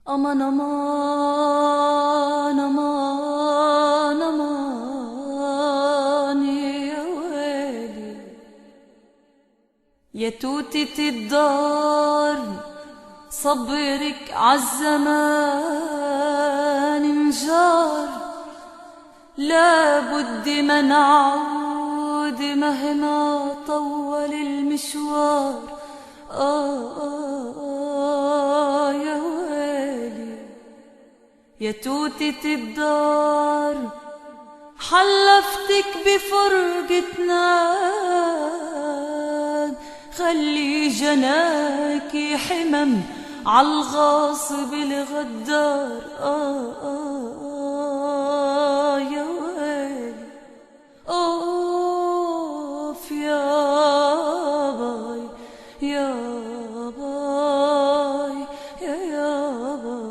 أمان أمان أمان أمان يا ويلي يا توتة الدار، صبرك عالزمان انجار، لابد ما نعود مهما طول المشوار. يا ويلي يا توتة الدار، حلفتك بفرقتنا، خلي جناكي حمم عالغاصب الغدار. يا ويلي اوف يا باي يا باي يا باي.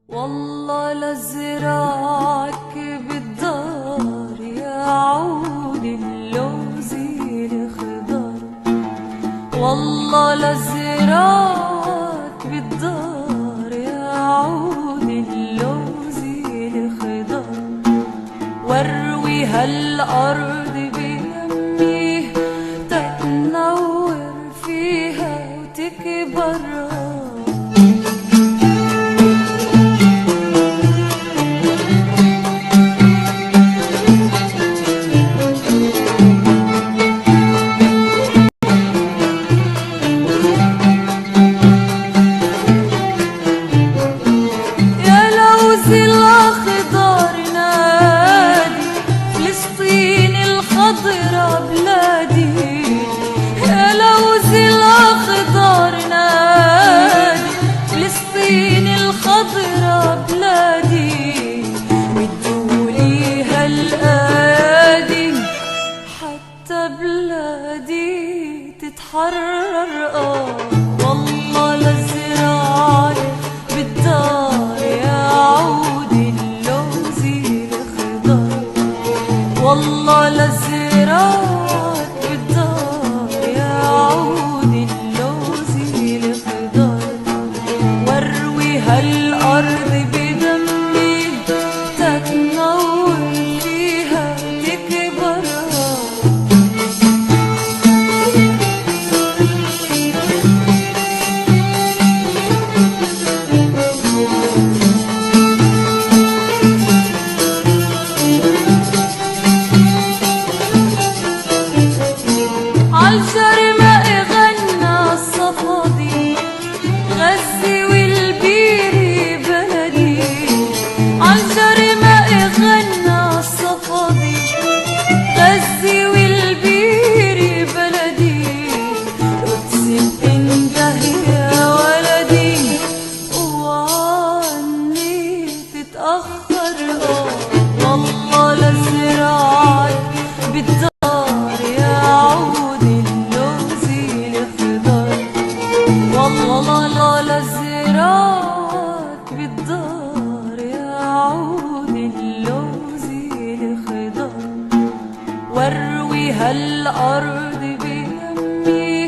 والله لزرعك بالدار يا عود اللوز الخضار، والله لزرعك بالدار يا عود اللوز الخضار، واروي هالارض بيمي تتنور فيها وتكبر. بلادي تتحرر. والله لزرعك بالدار يا عود اللوز الخضار، والله لزرعك بالدار يا عود اللوز الخضار، واروي هالارض بدمي تتنور فيها تكبر. عالجرماء غنى الصفادي، غزي والبيري بلدي، عالجرماء غنى الصفادي، غزي والبيري بلدي، وتسيب انده يا ولدي وعني تتأخر. والله لزرعك بالدار يا عود اللوز الخضار، والله لزرعك بالدار يا عود اللوز الخضار، واروي هالارض بيمي